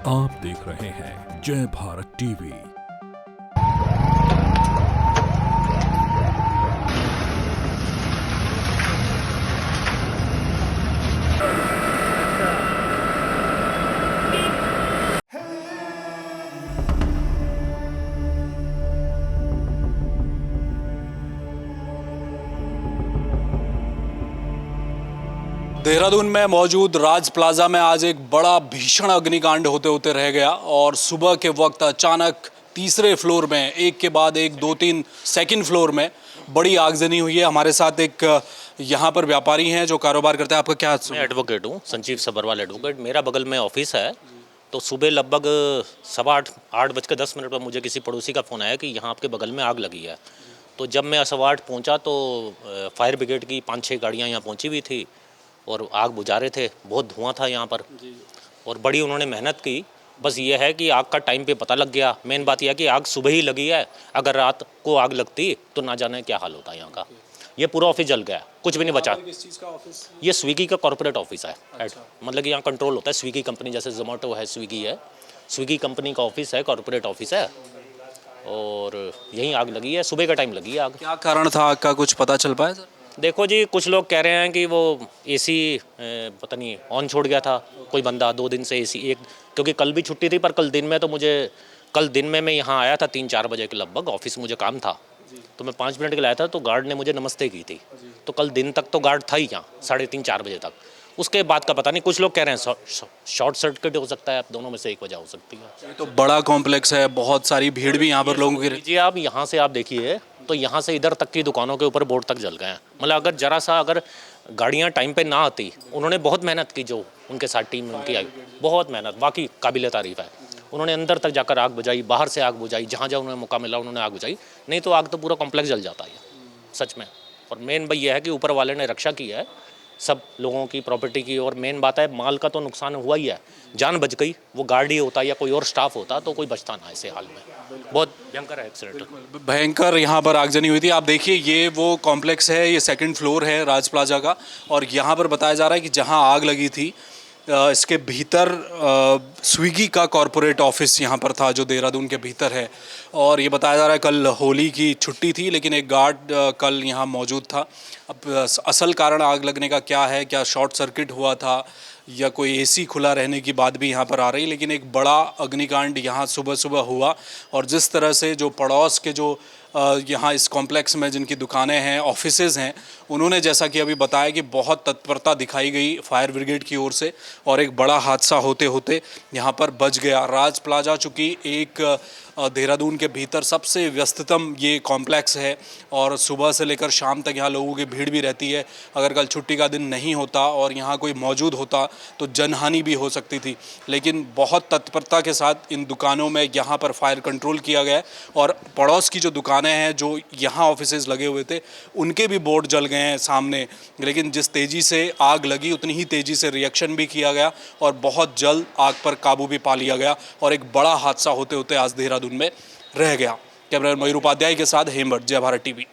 आप देख रहे हैं जय भारत टीवी। देहरादून में मौजूद राज प्लाजा में आज एक बड़ा भीषण अग्निकांड होते होते रह गया और सुबह के वक्त अचानक तीसरे फ्लोर में एक के बाद एक 2-3 सेकंड फ्लोर में बड़ी आगजनी हुई है। हमारे साथ एक यहाँ पर व्यापारी हैं जो कारोबार करते हैं। आपका क्या? मैं एडवोकेट हूँ, संजीव सबरवाल एडवोकेट। मेरा बगल में ऑफिस है। तो सुबह लगभग 8:10 पर मुझे किसी पड़ोसी का फ़ोन आया कि यहाँ आपके बगल में आग लगी है। तो जब मैं 8:15 पहुँचा तो फायर ब्रिगेड की 5-6 गाड़ियाँ यहाँ पहुँची हुई थी और आग बुझा रहे थे। बहुत धुआं था यहाँ पर और बड़ी उन्होंने मेहनत की। बस ये है कि आग का टाइम पे पता लग गया। मेन बात यह है कि आग सुबह ही लगी है। अगर रात को आग लगती तो ना जाने क्या हाल होता यहाँ का। ये पूरा ऑफिस जल गया, कुछ भी नहीं बचा। किस चीज़ का ऑफिस? ये स्विगी का कॉर्पोरेट ऑफिस है। अच्छा। मतलब कि यहाँ कंट्रोल होता है। स्विगी कंपनी जैसे जोमेटो है, स्विगी है, स्विगी कंपनी का ऑफिस है, कॉर्पोरेट ऑफिस है और यहीं आग लगी है। सुबह का टाइम लगी है आग। क्या कारण था आग का, कुछ पता चल पाया सर? देखो जी, कुछ लोग कह रहे हैं कि वो एसी पता नहीं ऑन छोड़ गया था कोई बंदा 2 दिन से एसी एक, क्योंकि कल भी छुट्टी थी। पर कल दिन में मैं यहाँ आया था 3-4 बजे के लगभग। ऑफिस मुझे काम था तो मैं 5 मिनट के लिए आया था तो गार्ड ने मुझे नमस्ते की थी। तो कल दिन तक तो गार्ड था ही यहाँ 3:30-4 बजे तक। उसके बाद का पता नहीं। कुछ लोग कह रहे हैं शॉर्ट सर्किट हो सकता है। अब दोनों में से एक वजह हो सकती है। ये तो बड़ा कॉम्प्लेक्स है, बहुत सारी भीड़ भी यहाँ पर लोगों की। जी आप यहाँ से आप देखिए तो यहाँ से इधर तक की दुकानों के ऊपर बोर्ड तक जल गए हैं। मतलब अगर जरा सा अगर गाड़ियाँ टाइम पे ना आती, उन्होंने बहुत मेहनत की, जो उनके साथ टीम में उनकी आई बहुत मेहनत, बाकी काबिल तारीफ़ है। उन्होंने अंदर तक जाकर आग बुझाई, बाहर से आग बुझाई, जहाँ जहाँ उन्हें मौका मिला उन्होंने आग बुझाई। नहीं तो आग तो पूरा कॉम्प्लेक्स जल जाता है सच में। और मेन भाई यह है कि ऊपर वाले ने रक्षा की है सब लोगों की, प्रॉपर्टी की। और मेन बात है माल का तो नुकसान हुआ ही है, जान बच गई। वो गार्ड होता या कोई और स्टाफ होता तो कोई बचता ना ऐसे हाल में। बहुत भयंकर है एक्सीडेंट। भयंकर यहाँ पर आगजनी हुई थी। आप देखिए ये वो कॉम्प्लेक्स है, ये सेकंड फ्लोर है राज प्लाजा का। और यहाँ पर बताया जा रहा है कि जहाँ आग लगी थी इसके भीतर स्विगी का कॉरपोरेट ऑफिस यहाँ पर था जो देहरादून के भीतर है। और ये बताया जा रहा है कल होली की छुट्टी थी लेकिन एक गार्ड कल यहाँ मौजूद था। अब असल कारण आग लगने का क्या है, क्या शॉर्ट सर्किट हुआ था या कोई एसी खुला रहने की बात भी यहाँ पर आ रही, लेकिन एक बड़ा अग्निकांड यहाँ सुबह सुबह हुआ। और जिस तरह से जो पड़ोस के जो यहाँ इस कॉम्प्लेक्स में जिनकी दुकानें हैं, ऑफिसेज़ हैं, उन्होंने जैसा कि अभी बताया कि बहुत तत्परता दिखाई गई फायर ब्रिगेड की ओर से और एक बड़ा हादसा होते होते यहाँ पर बच गया। राज प्लाजा चूँकि एक देहरादून के भीतर सबसे व्यस्ततम ये कॉम्प्लेक्स है और सुबह से लेकर शाम तक यहाँ लोगों की भीड़ भी रहती है। अगर कल छुट्टी का दिन नहीं होता और यहाँ कोई मौजूद होता तो जनहानि भी हो सकती थी। लेकिन बहुत तत्परता के साथ इन दुकानों में यहाँ पर फायर कंट्रोल किया गया और पड़ोस की जो दुकानें हैं जो यहाँ ऑफिसेज़ लगे हुए थे उनके भी बोर्ड जल गए हैं सामने। लेकिन जिस तेज़ी से आग लगी उतनी ही तेज़ी से रिएक्शन भी किया गया और बहुत जल्द आग पर काबू भी पा लिया गया और एक बड़ा हादसा होते होते आज देहरादून में रह गया। कैमरा मयूर उपाध्याय के साथ हेमवट, जय भारत टीवी।